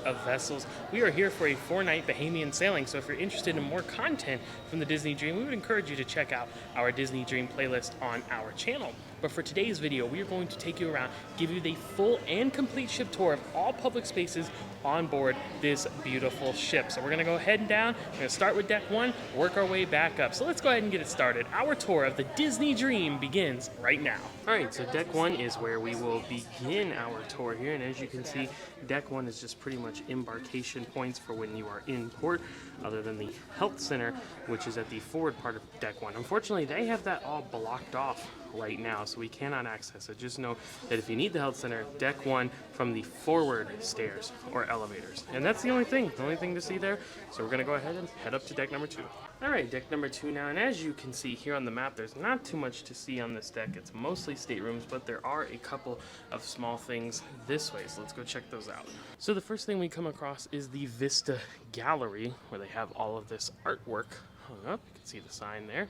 of vessels. We are here for a 4-night Bahamian sailing, so if you're interested in more content from the Disney Dream, we would encourage you to check out our Disney Dream playlist on our channel. But for today's video, we are going to take you around, give you the full and complete ship tour of all public spaces on board this beautiful ship. So we're going to go ahead and down. We're going to start with deck 1, work our way back up. So let's go ahead and get it started. Our tour of the Disney Dream begins right now. All right, so deck 1 is where we will begin our tour here. And as you can see, deck 1 is just pretty much embarkation points for when you are in port, other than the health center, which is at the forward part of deck 1. Unfortunately, they have that all blocked off right now, so we cannot access it. Just know that if you need the health center, deck 1 from the forward stairs or elevators. And that's the only thing to see there. So we're gonna go ahead and head up to deck number 2. All right, deck number 2 now, and as you can see here on the map, there's not too much to see on this deck. It's mostly staterooms, but there are a couple of small things this way, so let's go check those out. So the first thing we come across is the Vista Gallery, where they have all of this artwork hung up. You can see the sign there.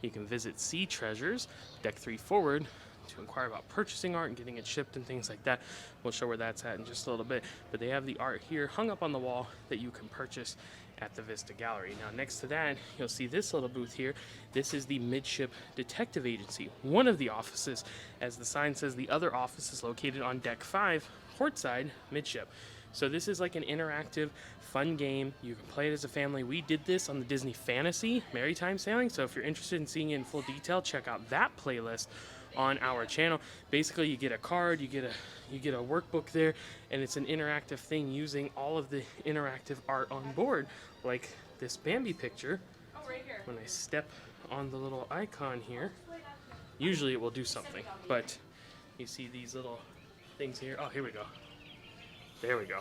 You can visit Sea Treasures, deck 3 forward, to inquire about purchasing art and getting it shipped and things like that. We'll show where that's at in just a little bit, but they have the art here hung up on the wall that you can purchase at the Vista Gallery. Now next to that, you'll see this little booth here. This is the Midship Detective Agency, one of the offices. As the sign says, the other office is located on deck 5, portside, midship. So this is like an interactive, fun game. You can play it as a family. We did this on the Disney Fantasy Maritime Sailing, so if you're interested in seeing it in full detail, check out that playlist on our channel. Basically, you get a card, you get a workbook there, and it's an interactive thing using all of the interactive art on board, like this Bambi picture. When I step on the little icon here, usually it will do something, but you see these little things here. Oh, here we go. There we go.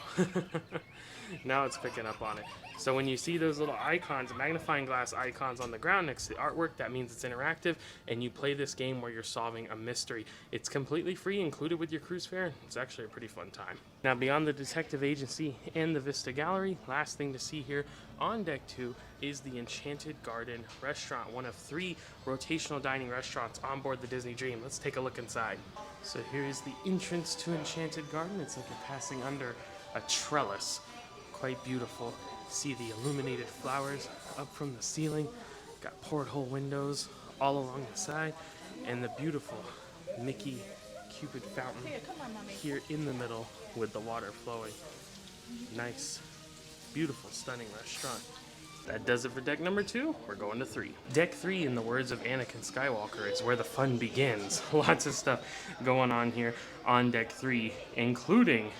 Now it's picking up on it. So when you see those little icons, magnifying glass icons on the ground next to the artwork, that means it's interactive, and you play this game where you're solving a mystery. It's completely free, included with your cruise fare. It's actually a pretty fun time. Now beyond the Detective Agency and the Vista Gallery, last thing to see here on deck 2 is the Enchanted Garden Restaurant, one of 3 rotational dining restaurants on board the Disney Dream. Let's take a look inside. So here is the entrance to Enchanted Garden. It's like you're passing under a trellis. Quite beautiful. See the illuminated flowers up from the ceiling. Got porthole windows all along the side, and the beautiful Mickey Cupid fountain here in the middle with the water flowing. Nice, beautiful, stunning restaurant. That does it for deck number 2. We're going to 3. Deck 3, in the words of Anakin Skywalker, is where the fun begins. Lots of stuff going on here on deck 3, including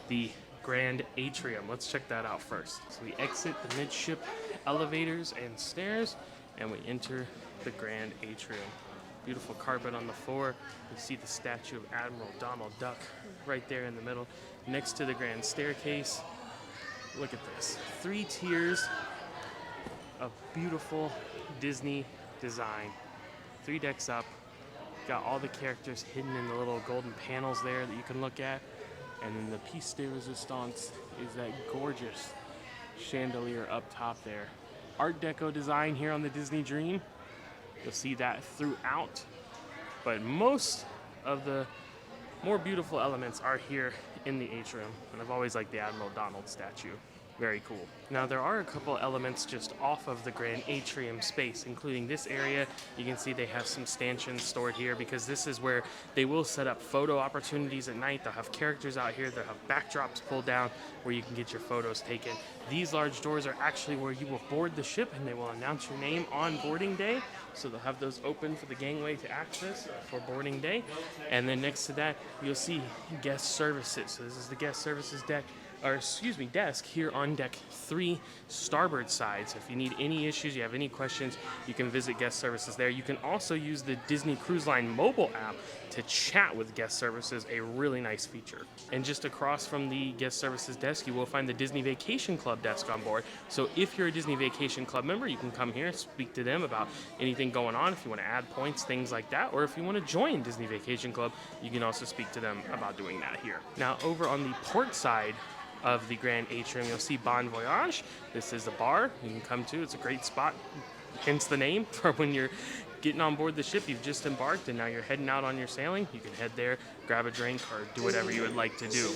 the Grand Atrium. Let's check that out first. So we exit the midship elevators and stairs, and we enter the Grand Atrium. Beautiful carpet on the floor. You see the statue of Admiral Donald Duck right there in the middle, next to the grand staircase. Look at this. 3 tiers of beautiful Disney design. 3 decks up. Got all the characters hidden in the little golden panels there that you can look at. And then the piece de resistance is that gorgeous chandelier up top there. Art Deco design here on the Disney Dream. You'll see that throughout. But most of the more beautiful elements are here in the atrium. And I've always liked the Admiral Donald statue. Very cool. Now there are a couple elements just off of the Grand Atrium space, including this area. You can see they have some stanchions stored here because this is where they will set up photo opportunities at night. They'll have characters out here. They'll have backdrops pulled down where you can get your photos taken. These large doors are actually where you will board the ship, and they will announce your name on boarding day. So they'll have those open for the gangway to access for boarding day. And then next to that, you'll see guest services. So this is the guest services deck. Desk here on deck 3, starboard side. So if you need any issues, you have any questions, you can visit guest services there. You can also use the Disney Cruise Line mobile app to chat with guest services, a really nice feature. And just across from the guest services desk, you will find the Disney Vacation Club desk on board. So if you're a Disney Vacation Club member, you can come here and speak to them about anything going on, if you want to add points, things like that, or if you want to join Disney Vacation Club, you can also speak to them about doing that here. Now over on the port side of the Grand Atrium, you'll see Bon Voyage. This is a bar you can come to. It's a great spot, hence the name, for when you're getting on board the ship, you've just embarked and now you're heading out on your sailing, you can head there, grab a drink, or do whatever you would like to do.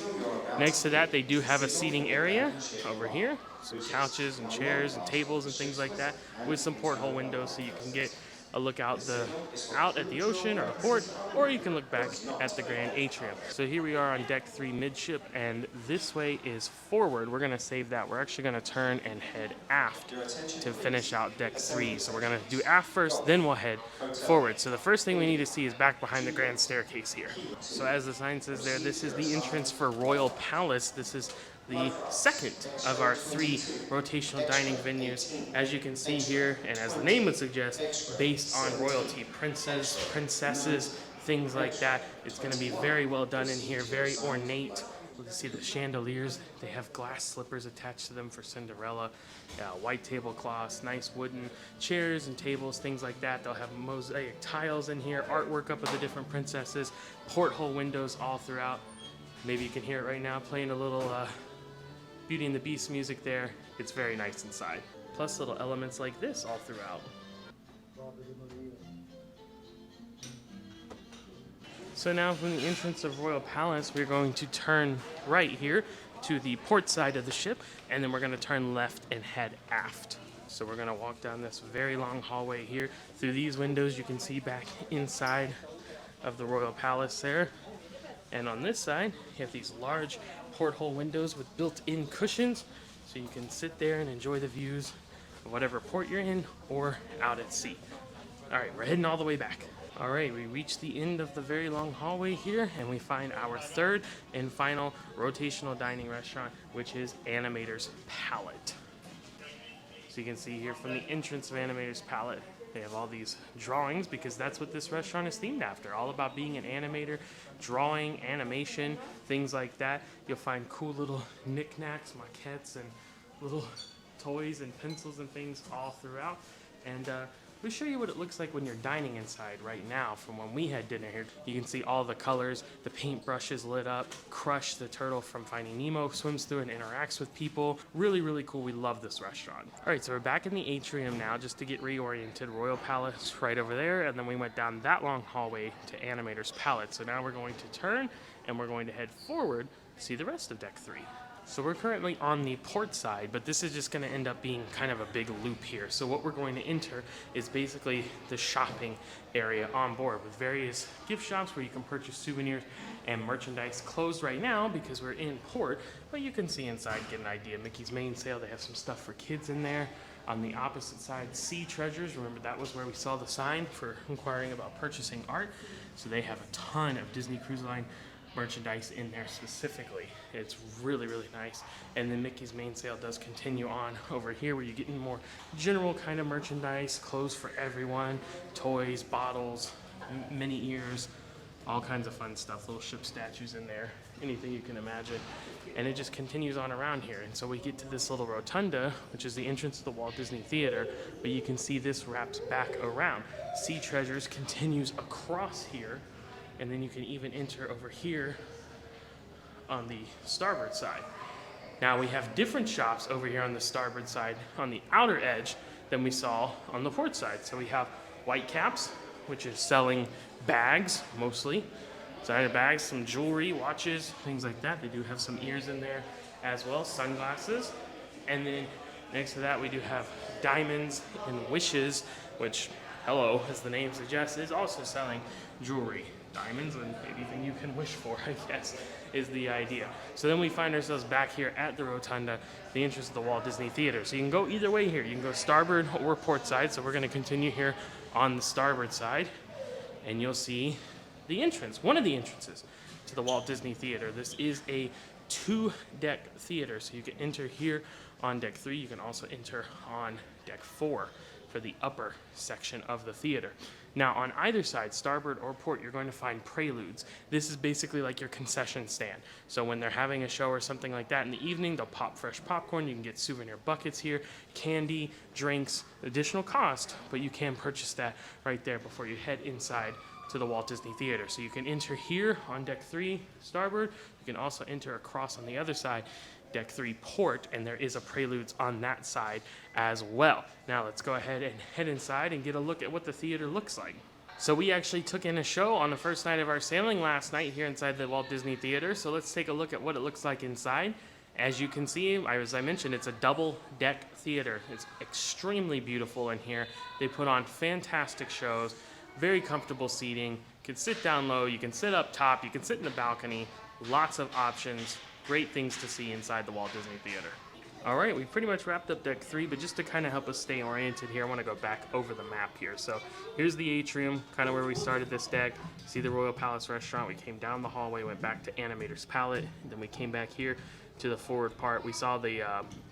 Next to that, they do have a seating area over here, some couches and chairs and tables and things like that, with some porthole windows so you can get a look out at the ocean or a port, or you can look back at the Grand Atrium. So here we are on deck 3 midship, and this way is forward. We're going to save that. We're actually going to turn and head aft to finish out deck 3. So we're going to do aft first, then we'll head forward. So the first thing we need to see is back behind the grand staircase here. So as the sign says there, this is the entrance for Royal Palace. This is the second of our 3 rotational dining venues, as you can see here, and as the name would suggest, based on royalty, princes, princesses, things like that. It's going to be very well done in here, very ornate. You can see the chandeliers. They have glass slippers attached to them for Cinderella, white tablecloths, nice wooden chairs and tables, things like that. They'll have mosaic tiles in here, artwork up of the different princesses, porthole windows all throughout. Maybe you can hear it right now, playing a little Beauty and the Beast music there. It's very nice inside. Plus little elements like this all throughout. So now from the entrance of Royal Palace, we're going to turn right here to the port side of the ship, and then we're going to turn left and head aft. So we're going to walk down this very long hallway here. Through these windows, you can see back inside of the Royal Palace there. And on this side, you have these large porthole windows with built-in cushions, so you can sit there and enjoy the views of whatever port you're in or out at sea. All right, we're heading all the way back. All right, we reached the end of the very long hallway here, and we find our third and final rotational dining restaurant, which is Animator's Palette. So you can see here from the entrance of Animator's Palette, they have all these drawings because that's what this restaurant is themed after. All about being an animator, drawing, animation, things like that. You'll find cool little knickknacks, maquettes, and little toys and pencils and things all throughout. And we'll show you what it looks like when you're dining inside right now from when we had dinner here. You can see all the colors, the paintbrushes lit up. Crush, the turtle from Finding Nemo, swims through and interacts with people. Really, really cool. We love this restaurant. All right, so we're back in the atrium now just to get reoriented. Royal Palace right over there, and then we went down that long hallway to Animator's Palette. So now we're going to turn and we're going to head forward to see the rest of deck 3. So we're currently on the port side, but this is just going to end up being kind of a big loop here. So what we're going to enter is basically the shopping area on board with various gift shops where you can purchase souvenirs and merchandise. Closed right now because we're in port, but you can see inside, get an idea. Mickey's Mainsail, they have some stuff for kids in there. On the opposite side, Sea Treasures. Remember, that was where we saw the sign for inquiring about purchasing art. So they have a ton of Disney Cruise Line merchandise in there specifically. It's really, really nice. And then Mickey's Mainsail does continue on over here where you're getting more general kind of merchandise, clothes for everyone, toys, bottles, mini ears, all kinds of fun stuff, little ship statues in there, anything you can imagine. And it just continues on around here. And so we get to this little rotunda, which is the entrance to the Walt Disney Theater, but you can see this wraps back around. Sea Treasures continues across here, and then you can even enter over here on the starboard side. Now we have different shops over here on the starboard side, on the outer edge, than we saw on the port side. So we have Whitecaps, which is selling bags, mostly. Designer bags, some jewelry, watches, things like that. They do have some ears in there as well, sunglasses. And then next to that we do have Diamonds and Wishes, which, hello, as the name suggests, is also selling jewelry. Diamonds and anything you can wish for, I guess, is the idea. So then we find ourselves back here at the rotunda, the entrance of the Walt Disney Theater. So you can go either way here. You can go starboard or port side. So we're going to continue here on the starboard side, and you'll see the entrance, one of the entrances to the Walt Disney Theater. This is a 2-deck theater, so you can enter here on deck 3. You can also enter on deck 4 for the upper section of the theater. Now on either side, starboard or port, you're going to find preludes. This is basically like your concession stand. So when they're having a show or something like that in the evening, they'll pop fresh popcorn. You can get souvenir buckets here, candy, drinks, additional cost, but you can purchase that right there before you head inside to the Walt Disney Theater. So you can enter here on deck 3, starboard. You can also enter across on the other side deck 3 port, and there is a Preludes on that side as well. Now let's go ahead and head inside and get a look at what the theater looks like. So we actually took in a show on the first night of our sailing last night here inside the Walt Disney Theater. So let's take a look at what it looks like inside. As you can see, as I mentioned, it's a double deck theater. It's extremely beautiful in here. They put on fantastic shows, very comfortable seating. You can sit down low, you can sit up top, you can sit in the balcony. Lots of options, great things to see inside the Walt Disney Theater. All right, we pretty much wrapped up deck 3, but just to kind of help us stay oriented here, I want to go back over the map here. So here's the atrium, kind of where we started this deck. See the Royal Palace Restaurant. We came down the hallway, went back to Animator's Palette, then we came back here to the forward part. We saw the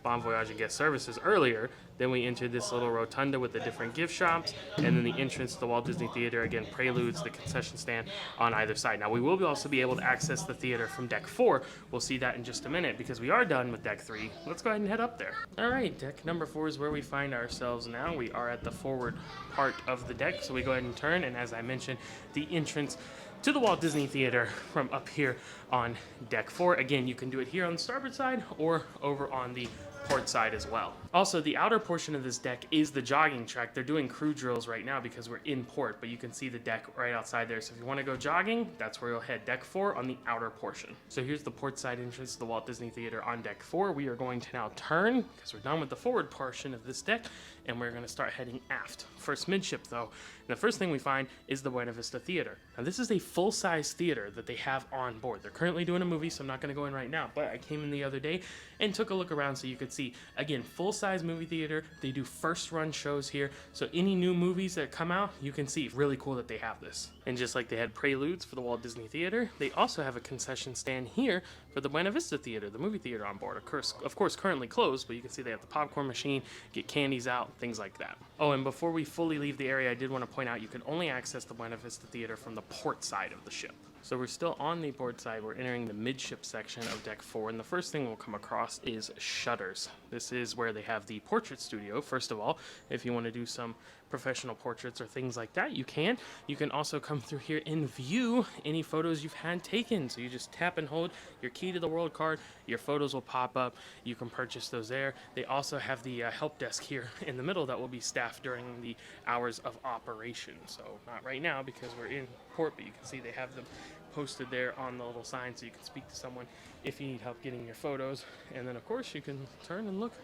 Bon Voyage and guest services earlier. Then we entered this little rotunda with the different gift shops, and then the entrance to the Walt Disney Theater. Again, Preludes, the concession stand on either side. Now we will also be able to access the theater from deck 4. We'll see that in just a minute because we are done with deck 3. Let's go ahead and head up there. All right, deck number 4 is where we find ourselves now. We are at the forward part of the deck, so we go ahead and turn, and as I mentioned, the entrance to the Walt Disney Theater from up here on deck 4. Again, you can do it here on the starboard side or over on the port side as well. Also, the outer portion of this deck is the jogging track. They're doing crew drills right now because we're in port, but you can see the deck right outside there. So if you want to go jogging, that's where you'll head. Deck 4 on the outer portion. So here's the port side entrance to the Walt Disney Theater on deck 4. We are going to now turn because we're done with the forward portion of this deck, and we're going to start heading aft. First midship though, and the first thing we find is the Buena Vista Theater. Now this is a full-size theater that they have on board. They're currently doing a movie, so I'm not going to go in right now, but I came in the other day and took a look around so you could see. Again, full-size movie theater. They do first-run shows here, so any new movies that come out, you can see. Really cool that they have this. And just like they had Preludes for the Walt Disney Theater, they also have a concession stand here for the Buena Vista Theater, the movie theater on board. Of course, currently closed, but you can see they have the popcorn machine, get candies out, things like that. Oh, and before we fully leave the area, I did want to point out you can only access the Buena Vista Theater from the port side of the ship. So we're still on the port side. We're entering the midship section of deck 4, and the first thing we'll come across is shutters. This is where they have the portrait studio. First of all, if you want to do some professional portraits or things like that, you can. You can also come through here and view any photos you've had taken. So you just tap and hold your Key to the World card, your photos will pop up. You can purchase those there. They also have the help desk here in the middle that will be staffed during the hours of operation. So not right now because we're in port, but you can see they have them posted there on the little sign so you can speak to someone if you need help getting your photos. And then of course you can turn and look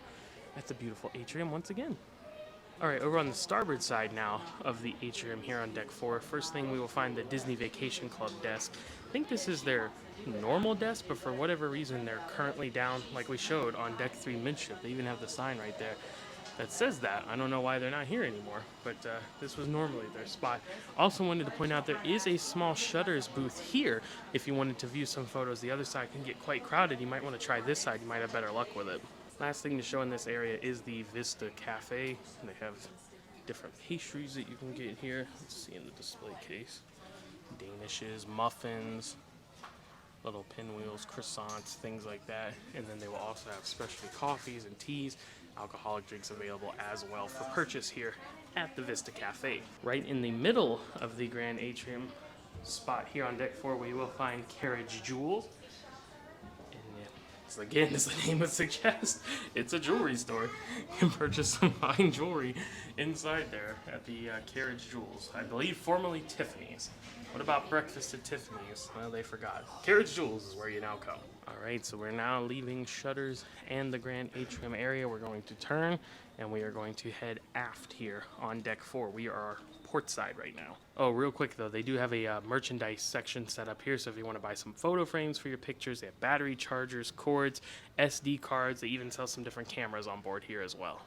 at the beautiful atrium once again. All right, over on the starboard side now of the atrium here on deck 4, first thing we will find the Disney Vacation Club desk. I think this is their normal desk, but for whatever reason they're currently down like we showed on deck 3 midship. They even have the sign right there that says that. I don't know why they're not here anymore, but this was normally their spot. Also wanted to point out there is a small shutters booth here if you wanted to view some photos. The other side can get quite crowded. You might want to try this side. You might have better luck with it. Last thing to show in this area is the Vista Cafe. They have different pastries that you can get here. Let's see in the display case. Danishes, muffins, little pinwheels, croissants, things like that. And then they will also have specialty coffees and teas, alcoholic drinks available as well for purchase here at the Vista Cafe. Right in the middle of the Grand Atrium spot here on deck 4, we will find Carriage Jewels. So again, as the name would suggest, it's a jewelry store. You can purchase some fine jewelry inside there at the Carriage Jewels. I believe formerly Tiffany's. What about breakfast at Tiffany's? Well, they forgot. Carriage Jewels is where you now come. All right, so we're now leaving shutters and the Grand Atrium area. We're going to turn and we are going to head aft here on deck 4. We are port side right now. Oh, real quick though, they do have a merchandise section set up here, so if you want to buy some photo frames for your pictures, they have battery chargers, cords, SD cards. They even sell some different cameras on board here as well.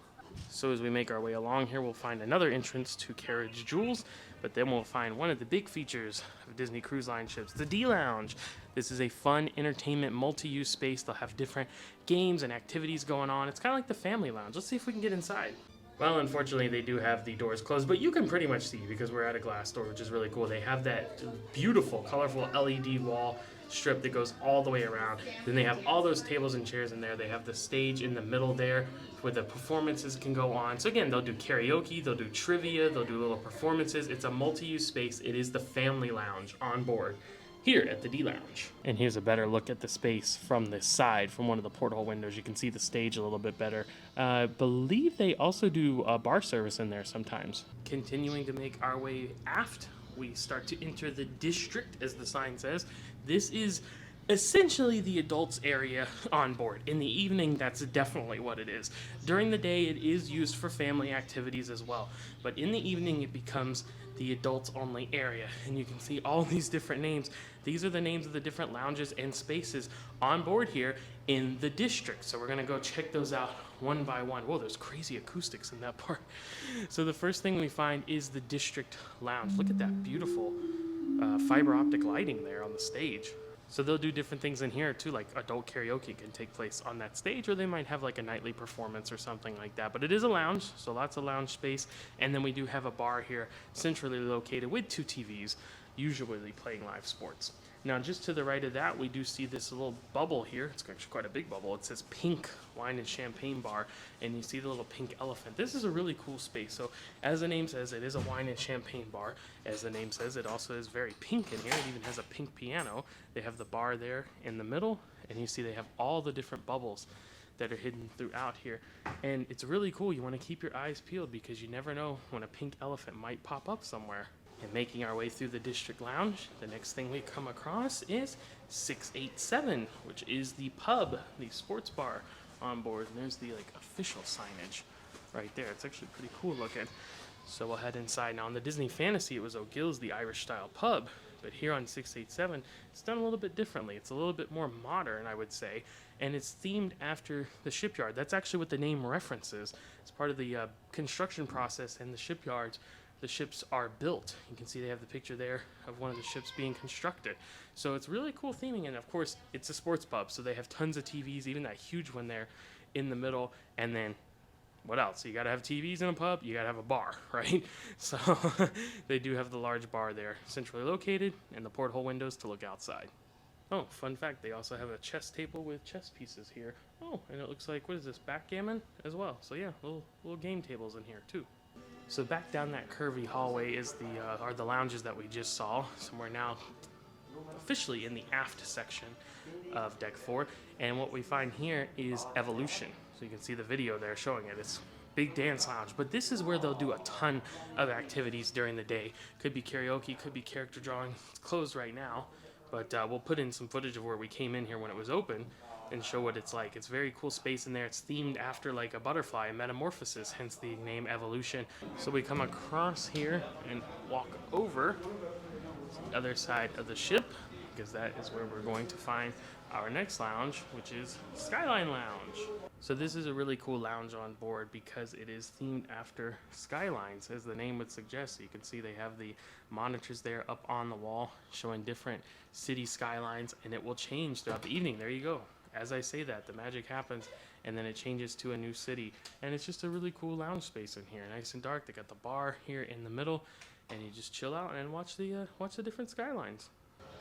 So as we make our way along here, we'll find another entrance to Carriage Jewels, but then we'll find one of the big features of Disney Cruise Line ships, the D-Lounge. This is a fun entertainment multi-use space. They'll have different games and activities going on. It's kind of like the family lounge. Let's see if we can get inside. Well, unfortunately, they do have the doors closed, but you can pretty much see because we're at a glass door, which is really cool. They have that beautiful, colorful LED wall strip that goes all the way around. Then they have all those tables and chairs in there. They have the stage in the middle there where the performances can go on. So again, they'll do karaoke, they'll do trivia, they'll do little performances. It's a multi-use space. It is the family lounge on board here at the D Lounge. And here's a better look at the space from this side, from one of the porthole windows. You can see the stage a little bit better. I believe they also do bar service in there sometimes. Continuing to make our way aft, we start to enter the district, as the sign says. This is essentially the adults area on board. In the evening, that's definitely what it is. During the day, it is used for family activities as well. But in the evening, it becomes the adults only area. And you can see all these different names. These are the names of the different lounges and spaces on board here in the district. So we're gonna go check those out one by one. Whoa, there's crazy acoustics in that part. So the first thing we find is the district lounge. Look at that beautiful fiber optic lighting there on the stage. So they'll do different things in here too, like adult karaoke can take place on that stage, or they might have like a nightly performance or something like that. But it is a lounge, so lots of lounge space. And then we do have a bar here, centrally located with 2 TVs, usually playing live sports. Now, just to the right of that, we do see this little bubble here. It's actually quite a big bubble. It says Pink Wine and Champagne Bar, and you see the little pink elephant. This is a really cool space. So, as the name says, it is a wine and champagne bar. As the name says, it also is very pink in here. It even has a pink piano. They have the bar there in the middle, and you see they have all the different bubbles that are hidden throughout here. And it's really cool. You want to keep your eyes peeled because you never know when a pink elephant might pop up somewhere. And making our way through the district lounge, the next thing we come across is 687, which is the pub, the sports bar on board. And there's the official signage right there. It's actually pretty cool looking. So we'll head inside. Now on the Disney Fantasy, it was O'Gill's, the Irish style pub. But here on 687, it's done a little bit differently. It's a little bit more modern, I would say. And it's themed after the shipyard. That's actually what the name references. It's part of the construction process and the shipyards. The ships are built. You can see they have the picture there of one of the ships being constructed. So it's really cool theming, and of course it's a sports pub, so they have tons of TVs, even that huge one there in the middle. And then what else? You gotta have TVs in a pub, you gotta have a bar, right? So they do have the large bar there, centrally located, and the porthole windows to look outside. Oh, fun fact, they also have a chess table with chess pieces here. Oh, and it looks like, what is this, backgammon as well? So yeah, little game tables in here too. So back down that curvy hallway is are the lounges that we just saw. So we're now officially in the aft section of Deck 4. And what we find here is Evolution. So you can see the video there showing it. It's big dance lounge. But this is where they'll do a ton of activities during the day. Could be karaoke, could be character drawing. It's closed right now. But we'll put in some footage of where we came in here when it was open and show what it's like. It's very cool space in there. It's themed after like a butterfly, a metamorphosis, hence the name Evolution. So we come across here and walk over to the other side of the ship, because that is where we're going to find our next lounge, which is Skyline Lounge. So this is a really cool lounge on board because it is themed after skylines, as the name would suggest. So you can see they have the monitors there up on the wall showing different city skylines, and it will change throughout the evening. There you go. As I say that, the magic happens, and then it changes to a new city. And it's just a really cool lounge space in here, nice and dark. They got the bar here in the middle, and you just chill out and watch the different skylines.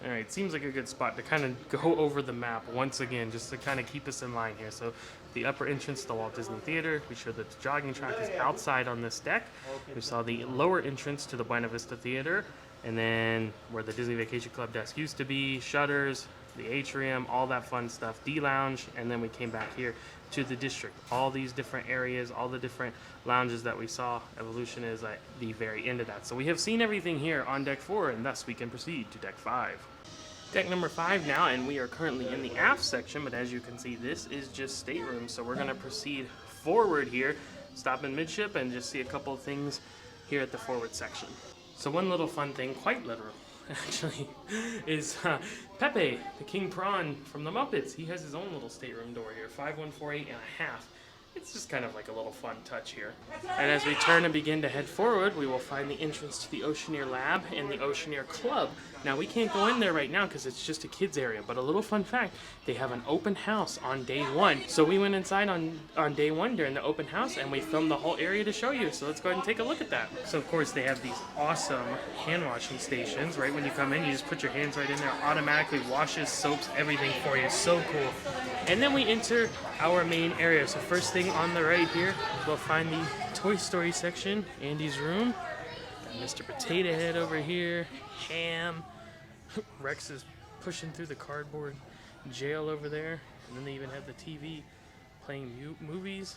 All right, seems like a good spot to kind of go over the map once again, just to kind of keep us in line here. So the upper entrance to the Walt Disney Theater, we showed that the jogging track is outside on this deck. We saw the lower entrance to the Buena Vista Theater, and then where the Disney Vacation Club desk used to be, shutters, the Atrium, all that fun stuff, D Lounge, and then we came back here to the district. All these different areas, all the different lounges that we saw. Evolution is at the very end of that. So we have seen everything here on Deck 4, and thus we can proceed to Deck 5. Deck number 5 now, and we are currently in the aft section, but as you can see, this is just staterooms. So we're going to proceed forward here, stop in midship, and just see a couple of things here at the forward section. So one little fun thing, quite literal, actually, is Pepe, the King Prawn from the Muppets. He has his own little stateroom door here, 5148 and a half. It's just kind of like a little fun touch here. And as we turn and begin to head forward, we will find the entrance to the Oceaneer Lab and the Oceaneer Club. Now, we can't go in there right now because it's just a kids area, but a little fun fact, they have an open house on day 1. So we went inside on day 1 during the open house, and we filmed the whole area to show you. So let's go ahead and take a look at that. So of course, they have these awesome hand washing stations. Right when you come in, you just put your hands right in there, automatically washes, soaps, everything for you. So cool. And then we enter our main area. So first thing on the right here, we'll find the Toy Story section, Andy's room. Got Mr. Potato Head over here, Ham, Rex's pushing through the cardboard jail over there. And then they even have the TV playing movies.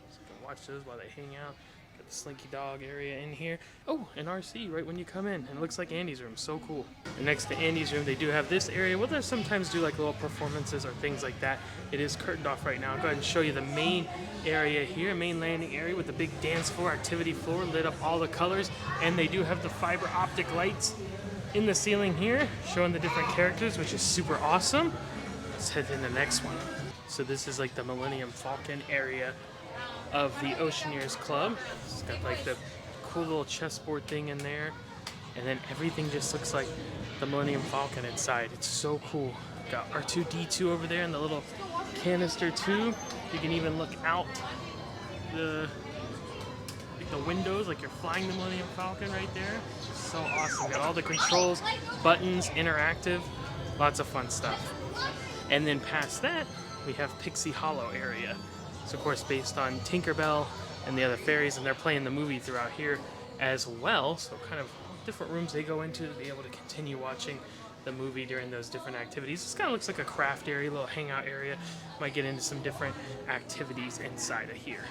So you can watch those while they hang out. Got the Slinky Dog area in here. Oh, an RC right when you come in. And it looks like Andy's room. So cool. And next to Andy's room, they do have this area. Well, they sometimes do like little performances or things like that. It is curtained off right now. I'll go ahead and show you the main area here, main landing area with the big dance floor, activity floor, lit up all the colors. And they do have the fiber optic lights in the ceiling here, showing the different characters, which is super awesome. Let's head to the next one. So this is like the Millennium Falcon area of the Oceaneers Club. It's got like the cool little chessboard thing in there. And then everything just looks like the Millennium Falcon inside. It's so cool. Got R2-D2 over there in the little canister tube. You can even look out the windows like you're flying the Millennium Falcon right there. So awesome. Got all the controls, buttons, interactive, lots of fun stuff. And then past that, we have Pixie Hollow area. It's of course based on Tinkerbell and the other fairies, and they're playing the movie throughout here as well. So kind of different rooms they go into to be able to continue watching the movie during those different activities. This kind of looks like a craft area, a little hangout area. Might get into some different activities inside of here.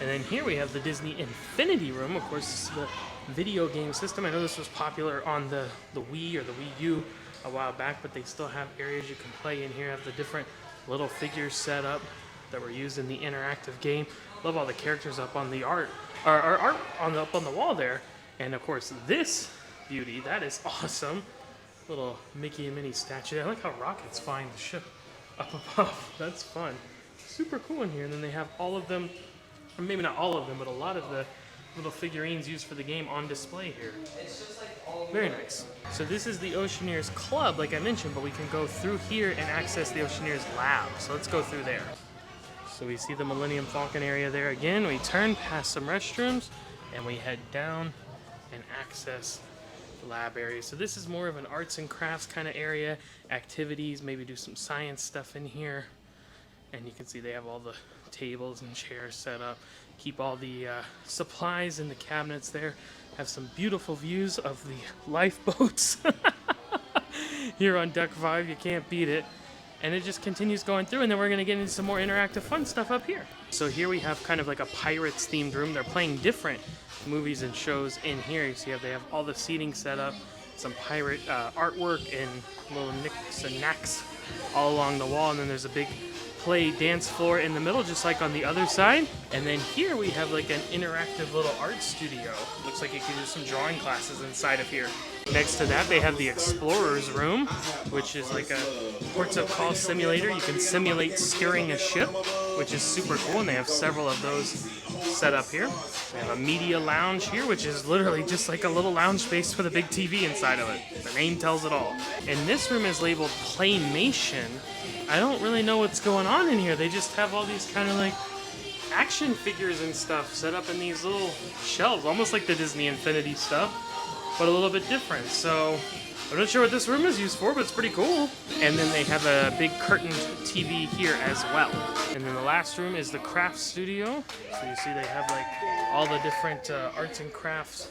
And then here we have the Disney Infinity Room. Of course, this is the video game system. I know this was popular on the Wii or the Wii U a while back, but they still have areas you can play in here. Have the different little figures set up that were used in the interactive game. Love all the characters up on the art, or art up on the wall there. And of course, this beauty, that is awesome. Little Mickey and Minnie statue. I like how rockets find the ship up above. That's fun. Super cool in here. And then they have all of them, or maybe not all of them, but a lot of the little figurines used for the game on display here. Very nice. So this is the Oceaneers Club, like I mentioned, but we can go through here and access the Oceaneers Lab. So let's go through there. So we see the Millennium Falcon area there again. We turn past some restrooms and we head down and access the lab area. So this is more of an arts and crafts kind of area, activities, maybe do some science stuff in here. And you can see they have all the tables and chairs set up. Keep all the supplies in the cabinets there. Have some beautiful views of the lifeboats here on Deck 5. You can't beat it. And it just continues going through, and then we're going to get into some more interactive fun stuff up here. So here we have kind of like a Pirates themed room. They're playing different movies and shows in here. You see how they have all the seating set up, some pirate artwork and little nicks and knacks all along the wall. And then there's a big play dance floor in the middle, just like on the other side. And then here we have like an interactive little art studio. Looks like you can do some drawing classes inside of here. Next to that, they have the Explorer's Room, which is like a ports of call simulator. You can simulate steering a ship, which is super cool, and they have several of those set up here. They have a media lounge here, which is literally just like a little lounge space with a big TV inside of it. The name tells it all. And this room is labeled Playmation. I don't really know what's going on in here. They just have all these kind of like action figures and stuff set up in these little shelves, almost like the Disney Infinity stuff, but a little bit different. So I'm not sure what this room is used for, but it's pretty cool. And then they have a big curtained TV here as well. And then the last room is the craft studio. So you see they have like all the different arts and crafts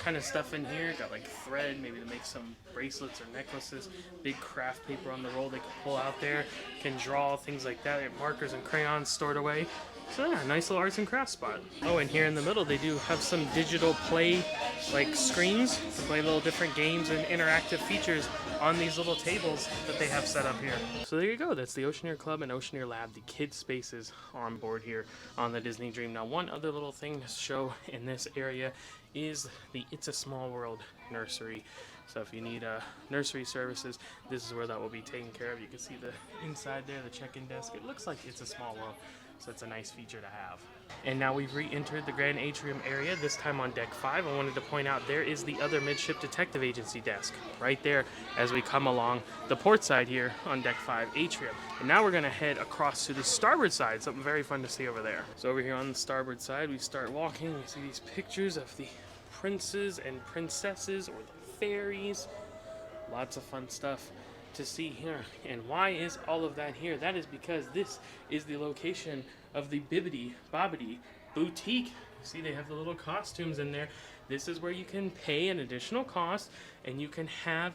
kind of stuff in here. Got like thread, maybe to make some bracelets or necklaces. Big craft paper on the roll they can pull out there. Can draw, things like that. They have markers and crayons stored away. So yeah, nice little arts and crafts spot. Oh, and here in the middle they do have some digital play like screens to play little different games and interactive features on these little tables that they have set up here. So there you go, that's the Oceaneer Club and Oceaneer Lab, the kids spaces on board here on the Disney Dream. Now one other little thing to show in this area is the It's a Small World nursery. So if you need nursery services, this is where that will be taken care of. You can see the inside there, the check-in desk. It looks like It's a Small World. So it's a nice feature to have. And now we've re-entered the Grand Atrium area, this time on Deck 5. I wanted to point out there is the other Midship Detective Agency desk right there as we come along the port side here on Deck 5 Atrium. And now we're going to head across to the starboard side, something very fun to see over there. So over here on the starboard side, we start walking. We see these pictures of the princes and princesses or the fairies. Lots of fun stuff to see here. And why is all of that here? That is because this is the location of the Bibbidi Bobbidi Boutique. You see they have the little costumes in there. This is where you can pay an additional cost and you can have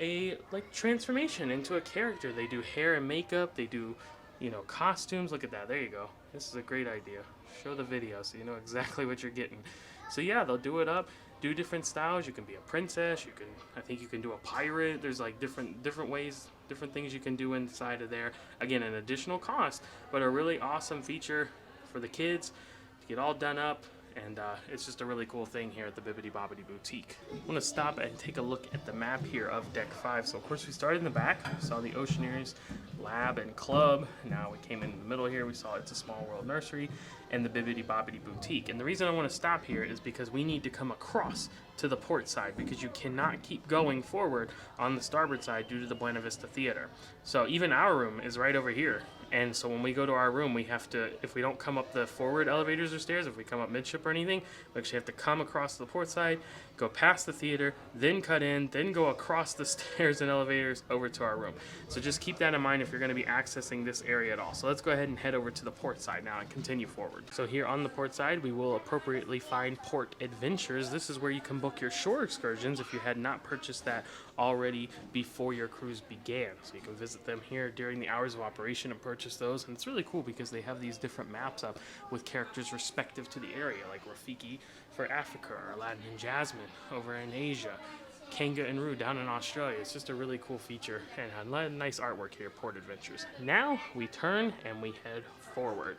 a like transformation into a character. They do hair and makeup, they do, you know, costumes. Look at that, there you go. This is a great idea. Show the video so you know exactly what you're getting. So yeah, they'll do it up, do different styles. You can be a princess, you can, I think you can do a pirate. There's like different ways, different things you can do inside of there. Again, an additional cost, but a really awesome feature for the kids to get all done up. And it's just a really cool thing here at the Bibbidi Bobbidi Boutique. I want to stop and take a look at the map here of Deck 5. So of course we started in the back, we saw the Oceaneers Lab and Club. Now we came in the middle here, we saw It's a Small World Nursery and the Bibbidi Bobbidi Boutique. And the reason I want to stop here is because we need to come across to the port side, because you cannot keep going forward on the starboard side due to the Buena Vista Theater. So even our room is right over here. And so when we go to our room, we have to, if we don't come up the forward elevators or stairs, if we come up midship or anything, we actually have to come across to the port side, go past the theater, then cut in, then go across the stairs and elevators over to our room. So just keep that in mind if you're going to be accessing this area at all. So let's go ahead and head over to the port side now and continue forward. So here on the port side, we will appropriately find Port Adventures. This is where you can book your shore excursions if you had not purchased that already before your cruise began. So you can visit them here during the hours of operation and purchase those. And it's really cool because they have these different maps up with characters respective to the area, like Rafiki for Africa, or Aladdin and Jasmine over in Asia, Kanga and Roo down in Australia. It's just a really cool feature and a nice artwork here, Port Adventures. Now we turn and we head forward.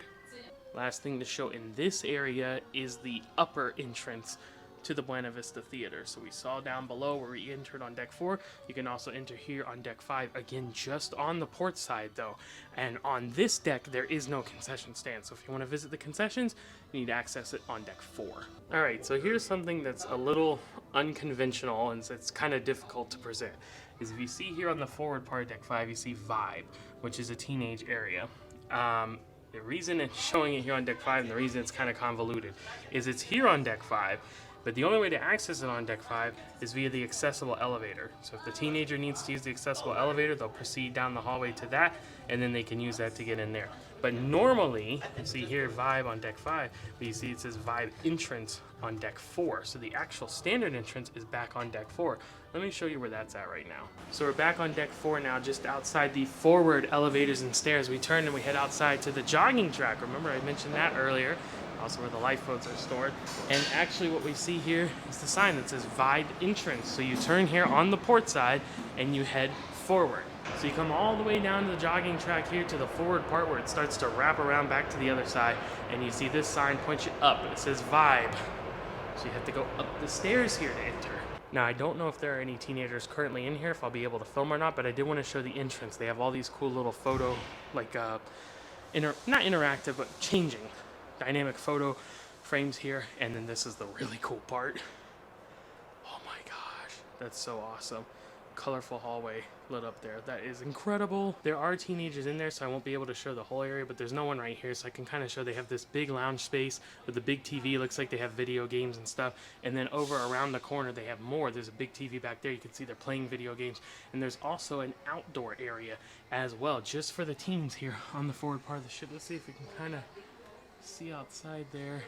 Last thing to show in this area is the upper entrance to the Buena Vista Theater. So we saw down below where we entered on Deck 4. You can also enter here on Deck 5, again just on the port side though. And on this deck there is no concession stand, so if you want to visit the concessions, you need to access it on Deck 4. Alright, so here's something that's a little unconventional and it's kind of difficult to present. Is if you see here on the forward part of Deck 5, you see Vibe, which is a teenage area. The reason it's showing it here on Deck 5 and the reason it's kind of convoluted is it's here on Deck 5, but the only way to access it on Deck 5 is via the accessible elevator. So if the teenager needs to use the accessible elevator, they'll proceed down the hallway to that, and then they can use that to get in there. But normally, you see here Vibe on Deck 5, but you see it says Vibe Entrance on Deck 4. So the actual standard entrance is back on Deck 4. Let me show you where that's at right now. So we're back on Deck 4 now, just outside the forward elevators and stairs. We turn and we head outside to the jogging track. Remember I mentioned that earlier. Also where the lifeboats are stored. And actually what we see here is the sign that says Vibe Entrance. So you turn here on the port side and you head forward. So you come all the way down to the jogging track here to the forward part where it starts to wrap around back to the other side, and you see this sign point you up and it says Vibe. So you have to go up the stairs here to enter. Now I don't know if there are any teenagers currently in here, if I'll be able to film or not, but I did want to show the entrance. They have all these cool little photo, like not interactive, but changing dynamic photo frames here. And then this is the really cool part. Oh my gosh, that's so awesome. Colorful hallway lit up there. That is incredible. There are teenagers in there, so I won't be able to show the whole area, but there's no one right here, so I can kind of show they have this big lounge space with a big TV. Looks like they have video games and stuff. And then over around the corner they have more. There's a big TV back there. You can see they're playing video games. And there's also an outdoor area as well, just for the teens here on the forward part of the ship. Let's see if we can kind of see outside there.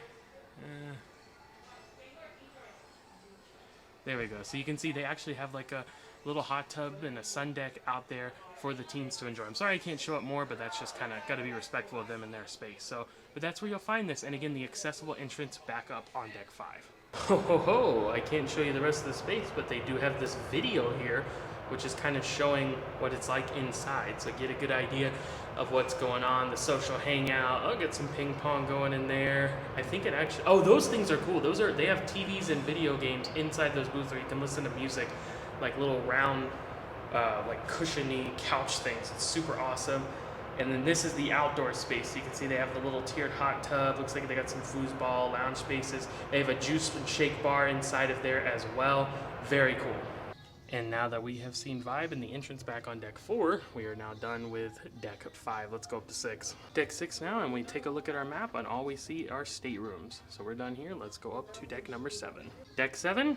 There we go. So you can see they actually have like a little hot tub and a sun deck out there for the teens to enjoy. I'm sorry I can't show it more, but that's just kind of got to be respectful of them and their space. So, but that's where you'll find this. And again, the accessible entrance back up on Deck 5. Ho ho ho! I can't show you the rest of the space, but they do have this video here, which is kind of showing what it's like inside. So get a good idea of what's going on, the social hangout. I'll get some ping pong going in there. I think it actually, oh, those things are cool. They have TVs and video games inside those booths where you can listen to music, like little round, like cushiony couch things. It's super awesome. And then this is the outdoor space. You can see they have the little tiered hot tub. Looks like they got some foosball lounge spaces. They have a juice and shake bar inside of there as well. Very cool. And now that we have seen Vibe and the entrance back on Deck 4, we are now done with Deck 5. Let's go up to 6. Deck 6 now, and we take a look at our map, and all we see are staterooms. So we're done here. Let's go up to deck number 7. Deck 7,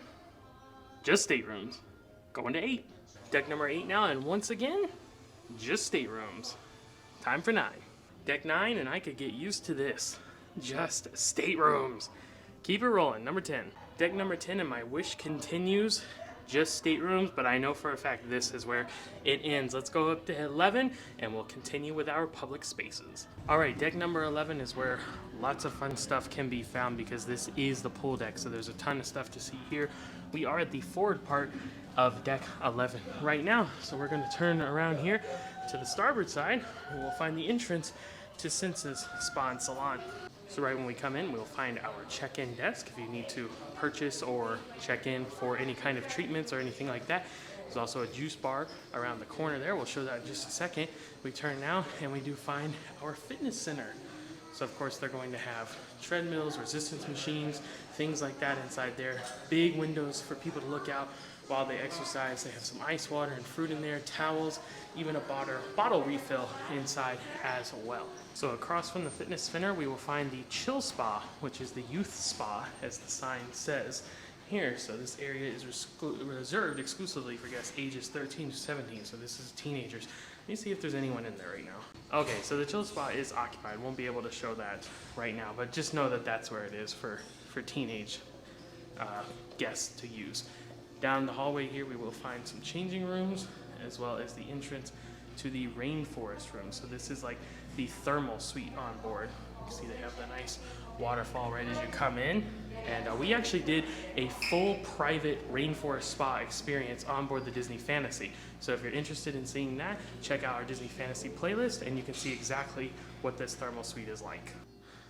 just staterooms. Going to 8. Deck number 8 now, and once again, just staterooms. Time for 9. Deck 9, and I could get used to this. Just staterooms. Keep it rolling. Number 10. Deck number 10, and my wish continues just staterooms, but I know for a fact this is where it ends. Let's go up to 11 and we'll continue with our public spaces. All right, deck number 11 is where lots of fun stuff can be found because this is the pool deck, so there's a ton of stuff to see here. We are at the forward part of deck 11 right now, so we're going to turn around here to the starboard side and we'll find the entrance to Sensa's Spa and Salon. So right when we come in, we'll find our check-in desk if you need to purchase or check in for any kind of treatments or anything like that. There's also a juice bar around the corner there. We'll show that in just a second. We turn now and we do find our fitness center. So of course they're going to have treadmills, resistance machines, things like that inside there. Big windows for people to look out while they exercise. They have some ice water and fruit in there, towels, even a bottle refill inside as well. So across from the fitness center, we will find the Chill Spa, which is the youth spa, as the sign says here. So this area is reserved exclusively for guests ages 13 to 17. So this is teenagers. Let me see if there's anyone in there right now. Okay, so the Chill Spa is occupied. Won't be able to show that right now, but just know that that's where it is for teenage guests to use. Down the hallway here, we will find some changing rooms as well as the entrance to the rainforest room. So this is like the thermal suite on board. You can see they have the nice waterfall right as you come in. And we actually did a full private rainforest spa experience on board the Disney Fantasy. So if you're interested in seeing that, check out our Disney Fantasy playlist and you can see exactly what this thermal suite is like.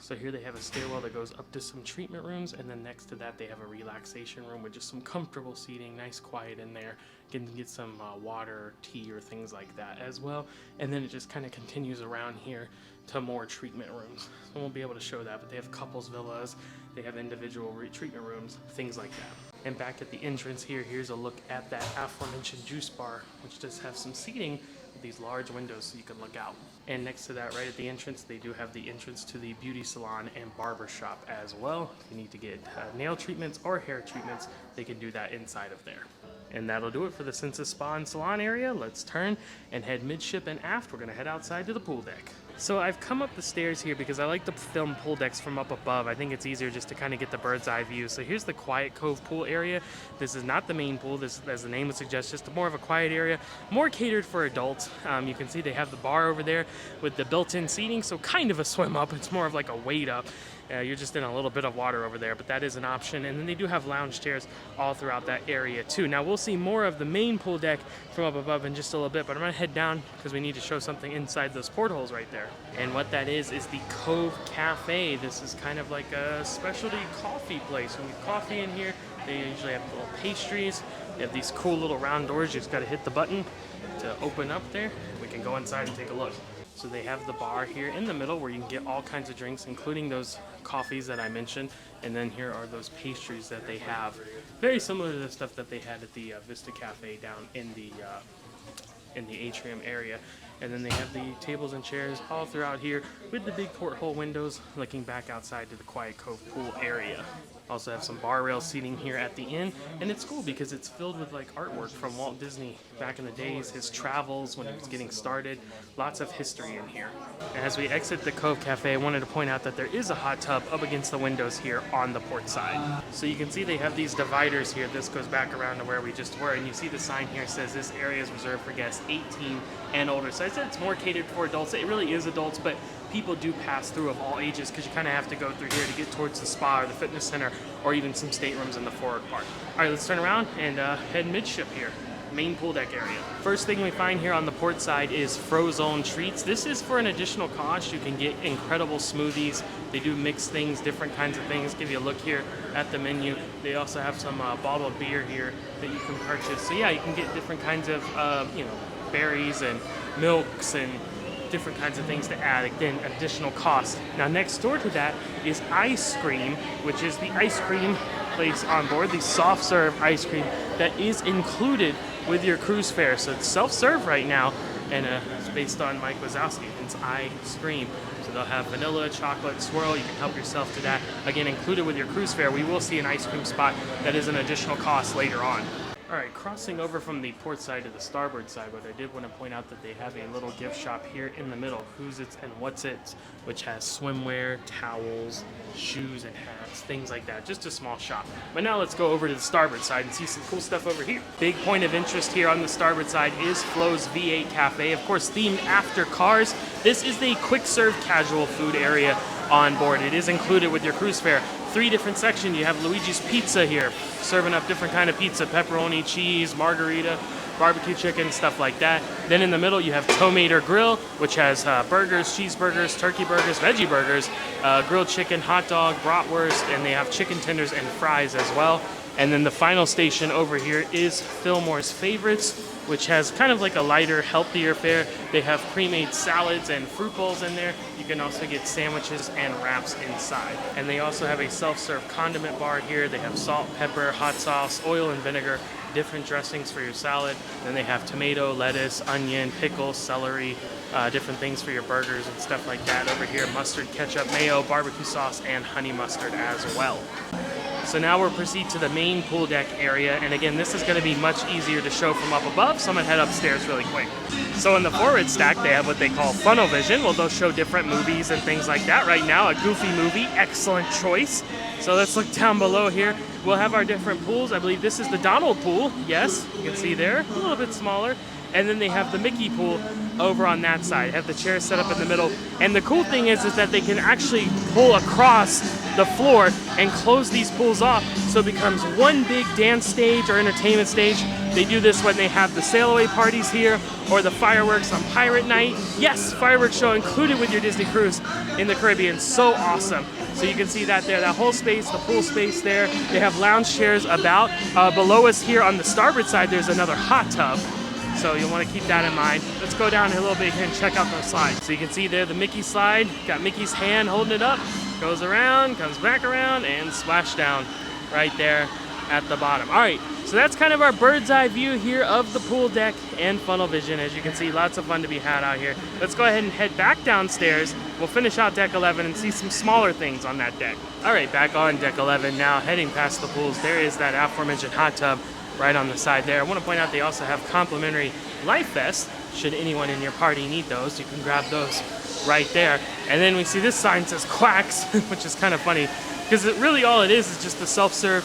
So here they have a stairwell that goes up to some treatment rooms, and then next to that they have a relaxation room with just some comfortable seating, nice quiet in there. You can get some water or tea or things like that as well. And then it just kind of continues around here to more treatment rooms. I won't be able to show that, but they have couples villas, they have individual treatment rooms, things like that. And back at the entrance here, here's a look at that aforementioned juice bar, which does have some seating with these large windows so you can look out. And next to that, right at the entrance, they do have the entrance to the beauty salon and barber shop as well. If you need to get nail treatments or hair treatments, they can do that inside of there. And that'll do it for the Sensa Spa and Salon area. Let's turn and head midship and aft. We're gonna head outside to the pool deck. So I've come up the stairs here because I like to film pool decks from up above. I think it's easier just to kind of get the bird's eye view. So here's the Quiet Cove pool area. This is not the main pool. This, as the name would suggest, just more of a quiet area, more catered for adults. You can see they have the bar over there with the built-in seating, so kind of a swim up. It's more of like a wade up. You're just in a little bit of water over there, but that is an option. And then they do have lounge chairs all throughout that area too. Now we'll see more of the main pool deck from up above in just a little bit, but I'm gonna head down because we need to show something inside those portholes right there. And what that is the Cove Cafe. This is kind of like a specialty coffee place. We have coffee in here. They usually have little pastries. They have these cool little round doors. You just gotta hit the button to open up there. We can go inside and take a look. So they have the bar here in the middle where you can get all kinds of drinks, including those coffees that I mentioned. And then here are those pastries that they have. Very similar to the stuff that they had at the Vista Cafe down in the Atrium area. And then they have the tables and chairs all throughout here with the big porthole windows looking back outside to the Quiet Cove pool area. Also have some bar rail seating here at the end, and it's cool because it's filled with like artwork from Walt Disney back in the days, his travels when he was getting started. Lots of history in here. And as we exit the Cove Cafe, I wanted to point out that there is a hot tub up against the windows here on the port side. So you can see they have these dividers here. This goes back around to where we just were, and you see the sign here says this area is reserved for guests 18 and older. So I said it's more catered for adults. It really is adults, but people do pass through of all ages because you kind of have to go through here to get towards the spa or the fitness center or even some staterooms in the forward part. All right, let's turn around and head midship here. Main pool deck area. First thing we find here on the port side is Frozone Treats. This is for an additional cost. You can get incredible smoothies. They do mix things, different kinds of things. Give you a look here at the menu. They also have some bottled beer here that you can purchase. So yeah, you can get different kinds of berries and milks and different kinds of things to add, again, additional cost. Now next door to that is Ice Cream, which is the ice cream place on board, the soft serve ice cream that is included with your cruise fare. So it's self-serve right now, and it's based on Mike Wazowski, it's Ice Cream. So they'll have vanilla, chocolate, swirl, you can help yourself to that. Again, included with your cruise fare. We will see an ice cream spot that is an additional cost later on. All right, crossing over from the port side to the starboard side, but I did want to point out that they have a little gift shop here in the middle, Who's It's and What's It's, which has swimwear, towels, shoes and hats, things like that. Just a small shop. But now let's go over to the starboard side and see some cool stuff over here. Big point of interest here on the starboard side is Flo's V8 Cafe, of course themed after cars. This is the quick serve casual food area on board. It is included with your cruise fare. 3 different sections. You have Luigi's Pizza here, serving up different kind of pizza, pepperoni, cheese, margarita, barbecue chicken, stuff like that. Then in the middle you have Tomater Grill, which has burgers, cheeseburgers, turkey burgers, veggie burgers, grilled chicken, hot dog, bratwurst, and they have chicken tenders and fries as well. And then the final station over here is Fillmore's Favorites, which has kind of like a lighter, healthier fare. They have pre-made salads and fruit bowls in there. You can also get sandwiches and wraps inside. And they also have a self-serve condiment bar here. They have salt, pepper, hot sauce, oil and vinegar, different dressings for your salad. Then they have tomato, lettuce, onion, pickles, celery, different things for your burgers and stuff like that. Over here, mustard, ketchup, mayo, barbecue sauce, and honey mustard as well. So now we'll proceed to the main pool deck area, and again, this is going to be much easier to show from up above, so I'm going to head upstairs really quick. So in the forward stack, they have what they call funnel vision. Well, they'll show different movies and things like that. Right now, a Goofy movie, excellent choice. So let's look down below here. We'll have our different pools. I believe this is the Donald pool. Yes, you can see there, a little bit smaller. And then they have the Mickey pool over on that side. Have the chairs set up in the middle. And the cool thing is that they can actually pull across the floor and close these pools off so it becomes one big dance stage or entertainment stage. They do this when they have the sail away parties here or the fireworks on Pirate Night. Yes, fireworks show included with your Disney cruise in the Caribbean. So awesome. So you can see that there, that whole space, the pool space there. They have lounge chairs about. Below us here on the starboard side, there's another hot tub. So you'll want to keep that in mind. Let's go down a little bit here and check out those slides. So you can see there the Mickey slide, got Mickey's hand holding it up, goes around, comes back around, and splash down right there at the bottom. All right, so that's kind of our bird's eye view here of the pool deck and funnel vision. As you can see, lots of fun to be had out here. Let's go ahead and head back downstairs. We'll finish out deck 11 and see some smaller things on that deck. All right, back on deck 11 now, heading past the pools. There is that aforementioned hot tub right on the side there. I want to point out they also have complimentary life vests. Should anyone in your party need those, you can grab those right there. And then we see this sign says Quacks, which is kind of funny because really all it is just the self-serve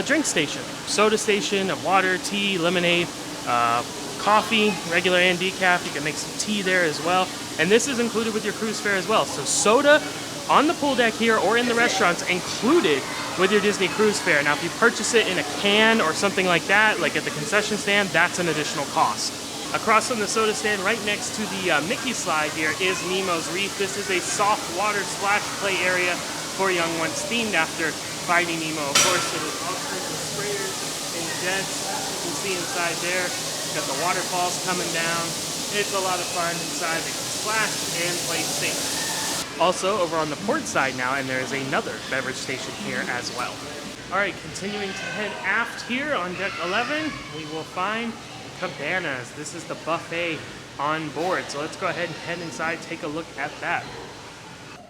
drink station. Soda station of water, tea, lemonade, coffee, regular and decaf. You can make some tea there as well. And this is included with your cruise fare as well. So soda on the pool deck here or in the restaurants included with your Disney cruise fare. Now if you purchase it in a can or something like that, like at the concession stand, that's an additional cost. Across from the soda stand, right next to the Mickey slide here, is Nemo's Reef. This is a soft water splash play area for young ones, themed after Finding Nemo. Of course, it is all kinds of sprayers and jets. You can see inside there. Got the waterfalls coming down. It's a lot of fun inside. They can splash and play safe. Also, over on the port side now, and there is another beverage station here as well. All right, continuing to head aft here on deck 11, we will find Cabanas. This is the buffet on board. So let's go ahead and head inside, take a look at that.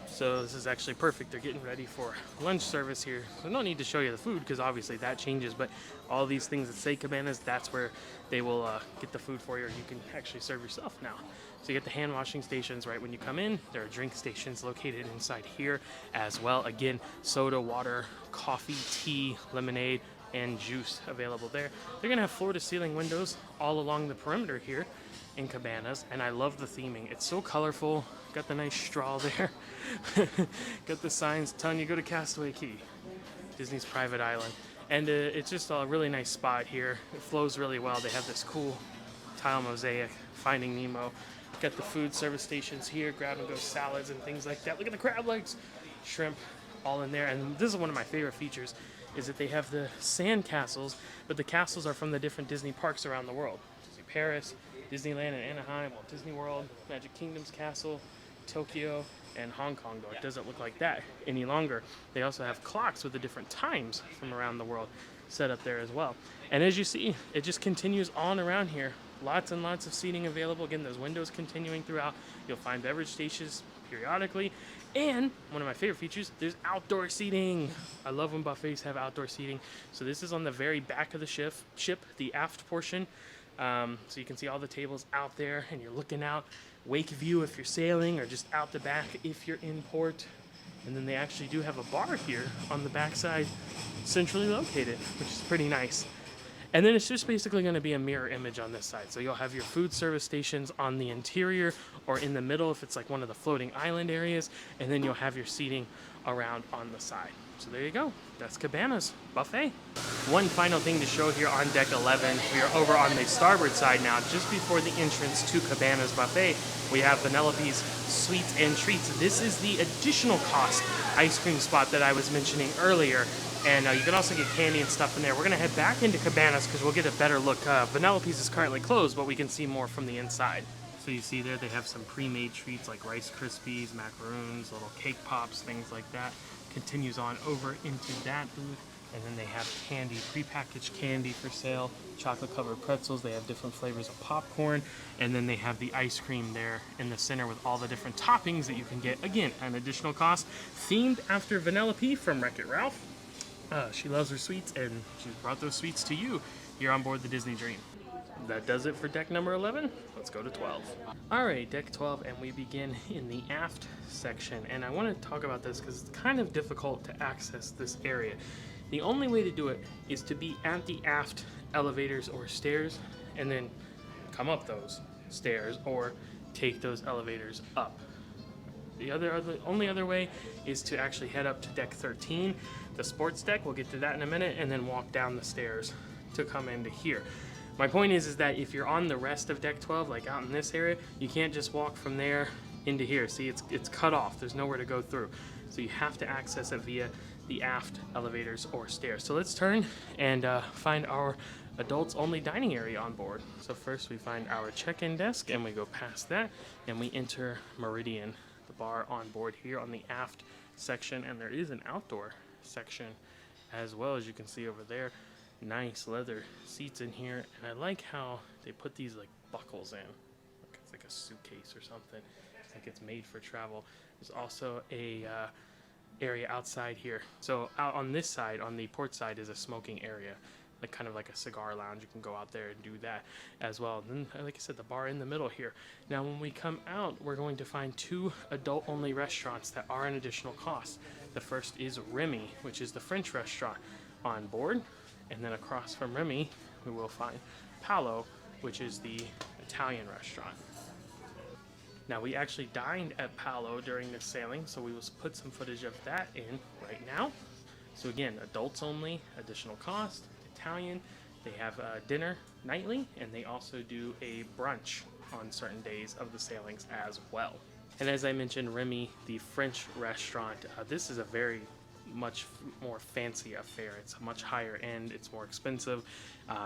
So this is actually perfect. They're getting ready for lunch service here. So no need to show you the food because obviously that changes, but all these things that say Cabanas, that's where they will get the food for you, or you can actually serve yourself now. So you get the hand washing stations right when you come in. There are drink stations located inside here as well. Again, soda, water, coffee, tea, lemonade, and juice available there. They're gonna have floor to ceiling windows all along the perimeter here in Cabanas, and I love the theming. It's so colorful. Got the nice straw there. Got the signs telling you go to Castaway Cay, Disney's private island. And it's just a really nice spot here. It flows really well. They have this cool tile mosaic, Finding Nemo. Got the food service stations here, grab and go salads and things like that. Look at the crab legs, shrimp, all in there. And this is one of my favorite features, is that they have the sand castles, but the castles are from the different Disney parks around the world. Disney Paris, Disneyland in Anaheim, Walt Disney World, Magic Kingdom's castle, Tokyo, and Hong Kong, though it doesn't look like that any longer. They also have clocks with the different times from around the world set up there as well. And as you see, it just continues on around here. Lots and lots of seating available. Again, those windows continuing throughout. You'll find beverage stations periodically. And one of my favorite features, there's outdoor seating. I love when buffets have outdoor seating. So this is on the very back of the ship, the aft portion. So you can see all the tables out there, and you're looking out, wake view if you're sailing, or just out the back if you're in port. And then they actually do have a bar here on the backside, centrally located, which is pretty nice. And then it's just basically going to be a mirror image on this side. So you'll have your food service stations on the interior or in the middle if it's like one of the floating island areas. And then you'll have your seating around on the side. So there you go. That's Cabanas Buffet. One final thing to show here on deck 11. We are over on the starboard side now, just before the entrance to Cabanas Buffet. We have Vanellope's Sweets and Treats. This is the additional cost ice cream spot that I was mentioning earlier. And you can also get candy and stuff in there. We're going to head back into Cabanas because we'll get a better look. Vanellope's is currently closed, but we can see more from the inside. So you see there, they have some pre-made treats like Rice Krispies, macaroons, little cake pops, things like that. Continues on over into that booth. And then they have candy, prepackaged candy for sale, chocolate-covered pretzels. They have different flavors of popcorn. And then they have the ice cream there in the center with all the different toppings that you can get. Again, an additional cost, themed after Vanellope from Wreck-It Ralph. She loves her sweets, and she brought those sweets to you here on board the Disney Dream. That does it for deck number 11. Let's go to 12. All right, deck 12, and we begin in the aft section. And I want to talk about this because it's kind of difficult to access this area. The only way to do it is to be at the aft elevators or stairs, and then come up those stairs or take those elevators up. The only other way is to actually head up to deck 13, the sports deck. We'll get to that in a minute, and then walk down the stairs to come into here. My point is that if you're on the rest of deck 12, like out in this area, you can't just walk from there into here. See, it's cut off. There's nowhere to go through. So you have to access it via the aft elevators or stairs. So let's turn and find our adults only dining area on board. So first we find our check-in desk, and we go past that, and we enter Meridian, the bar on board here on the aft section. And there is an outdoor section as well, as you can see over there. Nice leather seats in here, and I like how they put these like buckles in. Look, it's like a suitcase or something. It's like it's made for travel. There's also a area outside here. So out on this side, on the port side, is a smoking area, like kind of like a cigar lounge. You can go out there and do that as well. And then, like I said, the bar in the middle here. Now when we come out, we're going to find two adult-only restaurants that are an additional cost. The first is Remy, which is the French restaurant on board. And then across from Remy, we will find Palo, which is the Italian restaurant. Now, we actually dined at Palo during this sailing, so we will put some footage of that in right now. So again, adults only, additional cost, Italian. They have dinner nightly, and they also do a brunch on certain days of the sailings as well. And as I mentioned, Remy, the French restaurant, this is a very much more fancy affair. It's a much higher end, it's more expensive.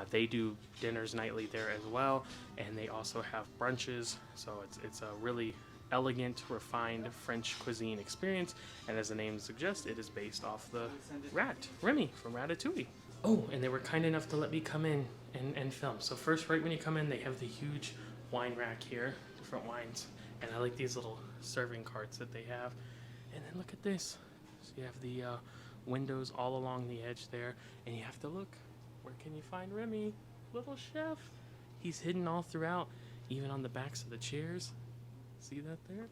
They do dinners nightly there as well, and they also have brunches, so it's a really elegant, refined French cuisine experience, and as the name suggests, it is based off the rat, Remy from Ratatouille. Oh, and they were kind enough to let me come in and film. So first, right when you come in, they have the huge wine rack here, different wines, and I like these little serving carts that they have. And then look at this. So you have the windows all along the edge there, and you have to look. Where can you find Remy? Little chef. He's hidden all throughout, even on the backs of the chairs. See that there?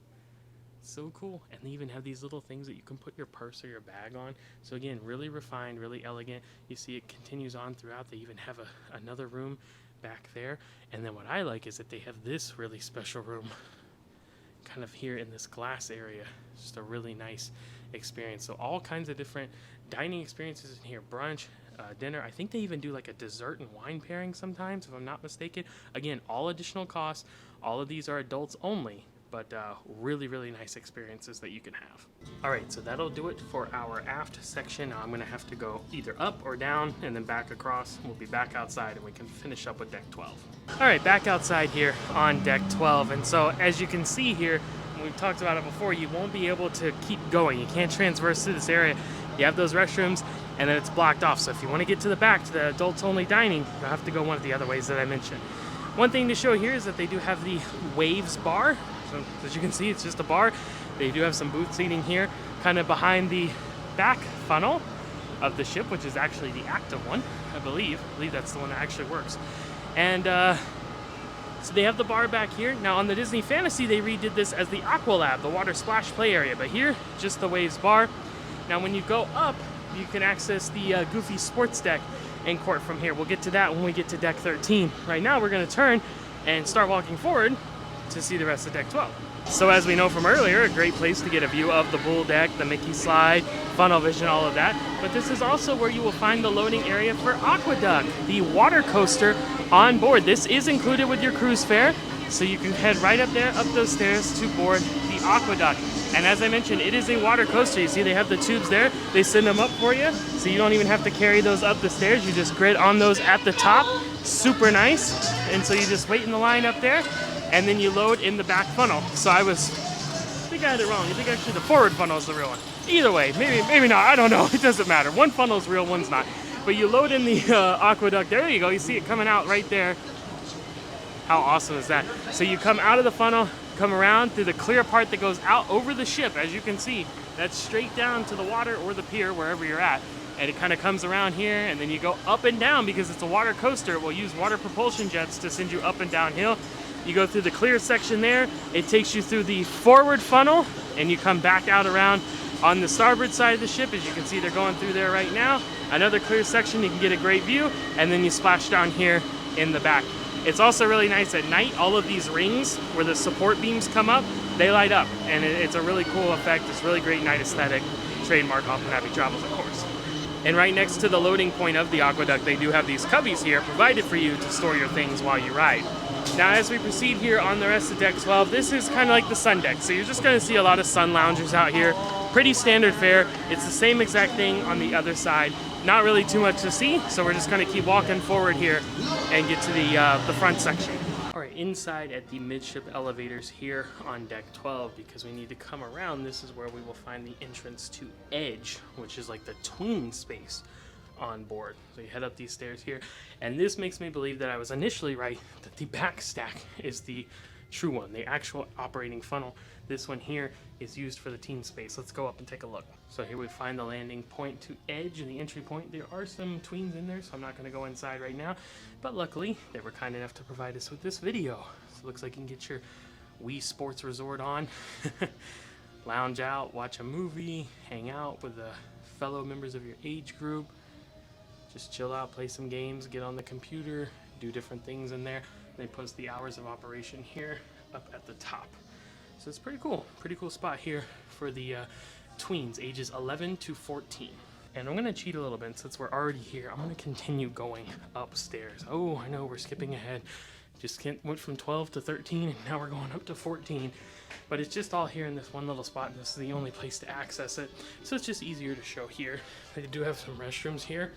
So cool. And they even have these little things that you can put your purse or your bag on. So again, really refined, really elegant. You see it continues on throughout. They even have another room back there. And then what I like is that they have this really special room kind of here in this glass area. Just a really nice experience. So all kinds of different dining experiences in here. Brunch, dinner. I think they even do like a dessert and wine pairing sometimes, if I'm not mistaken. Again, all additional costs. All of these are adults only, but really, really nice experiences that you can have. All right, so that'll do it for our aft section. Now I'm gonna have to go either up or down and then back across. We'll be back outside and we can finish up with deck 12. All right, back outside here on deck 12. And so as you can see here, we've talked about it before, you won't be able to keep going. You can't transverse through this area. You have those restrooms, and then it's blocked off. So if you want to get to the back, to the adults-only dining, you'll have to go one of the other ways that I mentioned. One thing to show here is that they do have the Waves bar. So as you can see, it's just a bar. They do have some booth seating here, kind of behind the back funnel of the ship, which is actually the active one, I believe. That's the one that actually works. And so they have the bar back here. Now on the Disney Fantasy, they redid this as the Aqua Lab, the water splash play area. But here, just the Waves bar. Now when you go up, you can access the Goofy Sports Deck and court from here. We'll get to that when we get to Deck 13. Right now, we're gonna turn and start walking forward to see the rest of Deck 12. So as we know from earlier, a great place to get a view of the Bull Deck, the Mickey Slide, funnel vision, all of that. But this is also where you will find the loading area for AquaDuck, the water coaster on board. This is included with your cruise fare, so you can head right up there, up those stairs to board the AquaDuck. And as I mentioned, it is a water coaster. You see they have the tubes there. They send them up for you, so you don't even have to carry those up the stairs. You just grid on those at the top. Super nice. And so you just wait in the line up there, and then you load in the back funnel. So I think I had it wrong. I think actually the forward funnel is the real one. Either way, maybe not, I don't know. It doesn't matter. One funnel is real, one's not. But you load in the AquaDuck. There you go. You see it coming out right there. How awesome is that? So you come out of the funnel, come around through the clear part that goes out over the ship. As you can see, that's straight down to the water or the pier, wherever you're at. And it kind of comes around here, and then you go up and down because it's a water coaster. It will use water propulsion jets to send you up and downhill. You go through the clear section there. It takes you through the forward funnel, and you come back out around on the starboard side of the ship. As you can see, they're going through there right now. Another clear section, you can get a great view, and then you splash down here in the back. It's also really nice at night. All of these rings where the support beams come up, they light up, and it's a really cool effect. It's really great night aesthetic. Trademark Hoffman Happy Travels, of course. And right next to the loading point of the AquaDuck, they do have these cubbies here provided for you to store your things while you ride. Now, as we proceed here on the rest of Deck 12, this is kind of like the sun deck. So you're just going to see a lot of sun loungers out here. Pretty standard fare. It's the same exact thing on the other side. Not really too much to see, so we're just going to keep walking forward here and get to the front section. All right, inside at the midship elevators here on Deck 12, because we need to come around, this is where we will find the entrance to Edge, which is like the Tween space on board. So you head up these stairs here, and this makes me believe that I was initially right, that the back stack is the true one, the actual operating funnel. This one here is used for the teen space. Let's go up and take a look. So here we find the landing point to Edge and the entry point. There are some Tweens in there, so I'm not going to go inside right now, but luckily they were kind enough to provide us with this video. So it looks like you can get your Wii Sports Resort on, lounge out, watch a movie, hang out with the fellow members of your age group, just chill out, play some games, get on the computer, do different things in there. They post the hours of operation here up at the top. So it's pretty cool spot here for the tweens, ages 11 to 14. And I'm gonna cheat a little bit since we're already here. I'm gonna continue going upstairs. Oh, I know we're skipping ahead. Just went from 12 to 13, and now we're going up to 14. But it's just all here in this one little spot, and this is the only place to access it. So it's just easier to show here. They do have some restrooms here.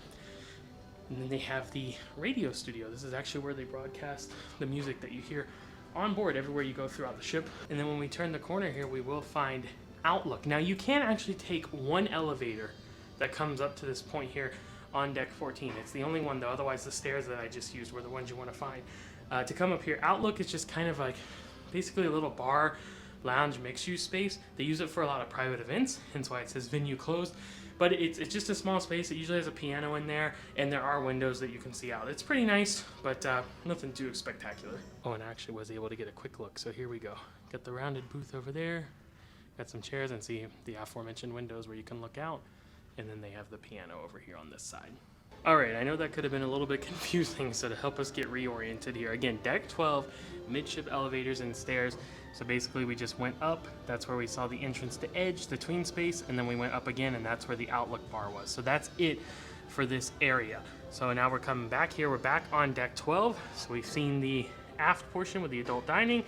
And then they have the radio studio. This is actually where they broadcast the music that you hear on board everywhere you go throughout the ship. And then when we turn the corner here, we will find Outlook. Now you can actually take one elevator that comes up to this point here on Deck 14. It's the only one though, otherwise the stairs that I just used were the ones you want to find. To come up here, Outlook is just kind of like basically a little bar, lounge, mixed-use space. They use it for a lot of private events, hence why it says venue closed. But it's just a small space. It usually has a piano in there, and there are windows that you can see out. It's pretty nice, but nothing too spectacular. Oh, and I actually was able to get a quick look, so here we go. Got the rounded booth over there, got some chairs, and see the aforementioned windows where you can look out, and then they have the piano over here on this side. All right, I know that could have been a little bit confusing, so to help us get reoriented here, again, Deck 12, midship elevators and stairs. So basically we just went up, that's where we saw the entrance to Edge, the tween space, and then we went up again, and that's where the Outlook bar was. So that's it for this area. So now we're coming back here, we're back on Deck 12. So we've seen the aft portion with the adult dining,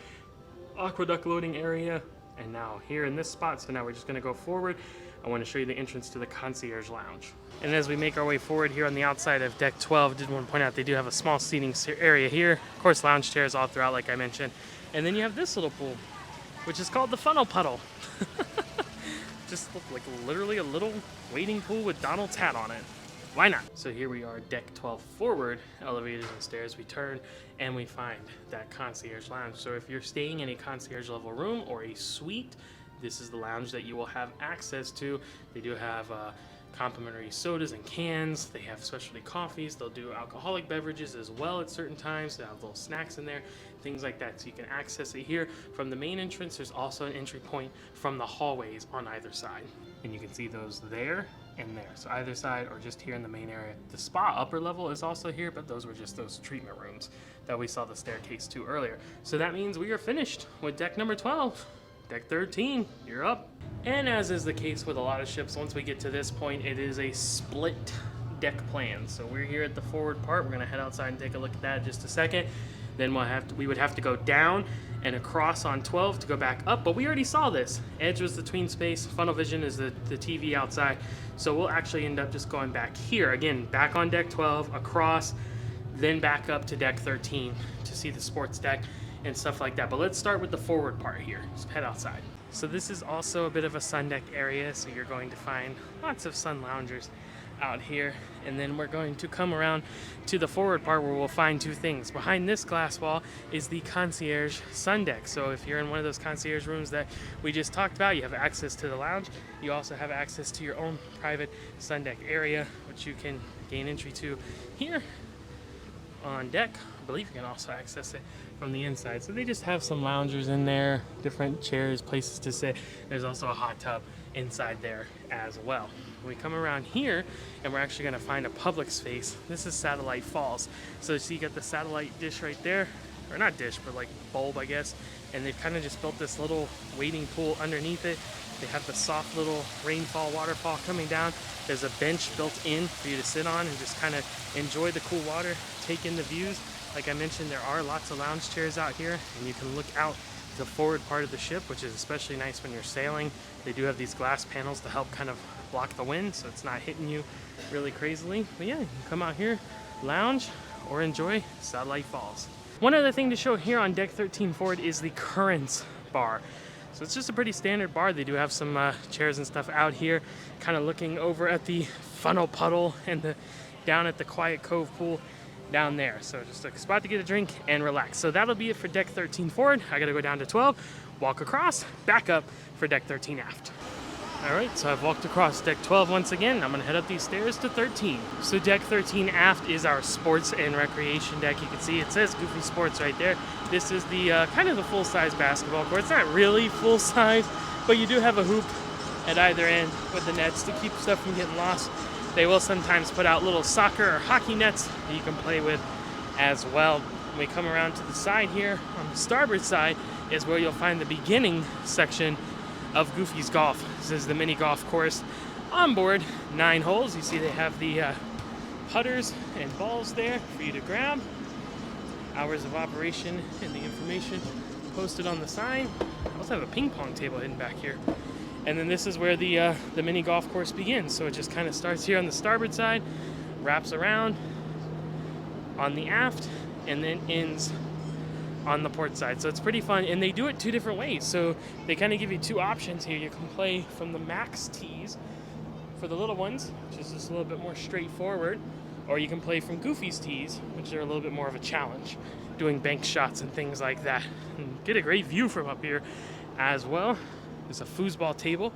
AquaDuck loading area, and now here in this spot. So now we're just gonna go forward. I want to show you the entrance to the Concierge Lounge. And as we make our way forward here on the outside of Deck 12, I did want to point out they do have a small seating area here. Of course, lounge chairs all throughout, like I mentioned. And then you have this little pool, which is called the Funnel Puddle. Just look like literally a little wading pool with Donald's hat on it. Why not? So here we are, Deck 12 forward, elevators and stairs. We turn and we find that Concierge Lounge. So if you're staying in a concierge level room or a suite, This is the lounge that you will have access to. They do have complimentary sodas and cans. They have specialty coffees. They'll do alcoholic beverages as well at certain times. They have little snacks in there, things like that. So you can access it here from the main entrance. There's also an entry point from the hallways on either side. And you can see those there and there. So either side or just here in the main area. The spa upper level is also here, but those were just those treatment rooms that we saw the staircase to earlier. So that means we are finished with deck number 12. Deck 13, you're up. And as is the case with a lot of ships, once we get to this point, it is a split deck plan. So we're here at the forward part. We're gonna head outside and take a look at that in just a second. Then we would have to go down and across on 12 to go back up, but we already saw this. Edge was the tween space, funnel vision is the TV outside. So we'll actually end up just going back here. Again, back on deck 12, across, then back up to deck 13 to see the sports deck and stuff like that. But let's start with the forward part here. Let's head outside. So this is also a bit of a sun deck area, so you're going to find lots of sun loungers out here. And then we're going to come around to the forward part where we'll find two things. Behind this glass wall is the Concierge sun deck. So if you're in one of those Concierge rooms that we just talked about, you have access to the lounge. You also have access to your own private sun deck area, which you can gain entry to here on deck. I believe you can also access it from the inside. So they just have some loungers in there, different chairs, places to sit. There's also a hot tub inside there as well. We come around here and we're actually going to find a public space. This is Satellite Falls. So you see you got the satellite dish right there, or not dish, but like bulb, I guess. And they've kind of just built this little wading pool underneath it. They have the soft little rainfall waterfall coming down. There's a bench built in for you to sit on and just kind of enjoy the cool water, take in the views. Like I mentioned, there are lots of lounge chairs out here, and you can look out the forward part of the ship, which is especially nice when you're sailing. They do have these glass panels to help kind of block the wind, so it's not hitting you really crazily. But yeah, you can come out here, lounge, or enjoy Satellite Falls. One other thing to show here on deck 13 forward is the Currents bar. So it's just a pretty standard bar. They do have some chairs and stuff out here, kind of looking over at the funnel puddle and down at the Quiet Cove pool down there. So just a spot to get a drink and relax. So that'll be it for deck 13 forward. I gotta go down to 12, walk across, back up for deck 13 aft. All right, so I've walked across deck 12 once again. I'm gonna head up these stairs to 13. So deck 13 aft is our sports and recreation deck. You can see it says Goofy Sports right there. This is the kind of the full-size basketball court. It's not really full-size, but you do have a hoop at either end with the nets to keep stuff from getting lost. They will sometimes put out little soccer or hockey nets that you can play with as well. When we come around to the side here, on the starboard side is where you'll find the beginning section of Goofy's Golf. This is the mini golf course on board, 9 holes. You see they have the putters and balls there for you to grab. Hours of operation and the information posted on the sign. I also have a ping pong table hidden back here. And then this is where the mini golf course begins. So it just kind of starts here on the starboard side, wraps around on the aft, and then ends on the port side. So it's pretty fun, and they do it 2 different ways. So they kind of give you 2 options here. You can play from the max tees for the little ones, which is just a little bit more straightforward, or you can play from Goofy's tees, which are a little bit more of a challenge, doing bank shots and things like that. And get a great view from up here as well. There's a foosball table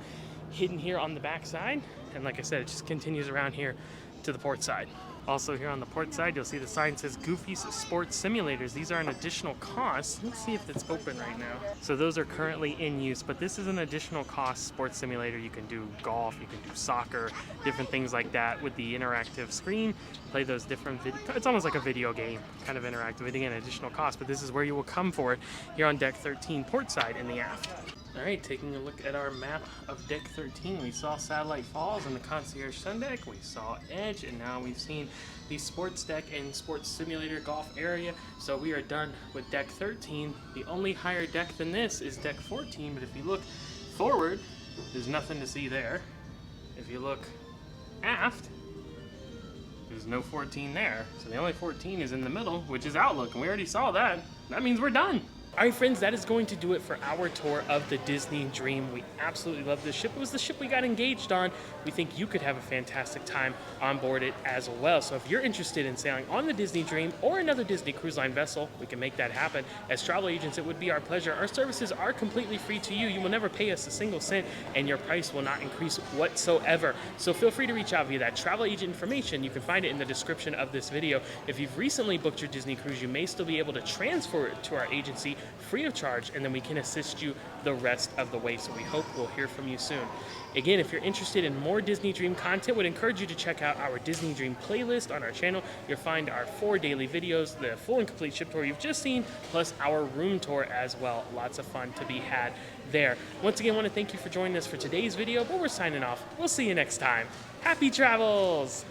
hidden here on the back side, and like I said, it just continues around here to the port side. Also here on the port side, you'll see the sign says Goofy's Sports Simulators. These are an additional cost. Let's see if it's open right now. So those are currently in use, but this is an additional cost sports simulator. You can do golf, you can do soccer, different things like that with the interactive screen. Play those different, it's almost like a video game, kind of interactive. Again, additional cost, but this is where you will come for it here on deck 13 port side in the aft. All right, taking a look at our map of deck 13, we saw Satellite Falls and the Concierge Sun Deck, we saw Edge, and now we've seen the sports deck and sports simulator golf area. So we are done with deck 13. The only higher deck than this is deck 14, but if you look forward, there's nothing to see there. If you look aft, there's no 14 there. So the only 14 is in the middle, which is Outlook, and we already saw that. That means we're done. All right, friends, that is going to do it for our tour of the Disney Dream. We absolutely love this ship. It was the ship we got engaged on. We think you could have a fantastic time on board it as well. So if you're interested in sailing on the Disney Dream or another Disney Cruise Line vessel, we can make that happen. As travel agents, it would be our pleasure. Our services are completely free to you. You will never pay us a single cent, and your price will not increase whatsoever. So feel free to reach out via that travel agent information. You can find it in the description of this video. If you've recently booked your Disney cruise, you may still be able to transfer it to our agency free of charge, and then we can assist you the rest of the way. So we hope we'll hear from you soon. Again, if you're interested in more Disney Dream content, would encourage you to check out our Disney Dream playlist on our channel. You'll find our 4 daily videos, the full and complete ship tour you've just seen, plus our room tour as well. Lots of fun to be had there. Once again, I want to thank you for joining us for today's video, but we're signing off. We'll see you next time. Happy travels!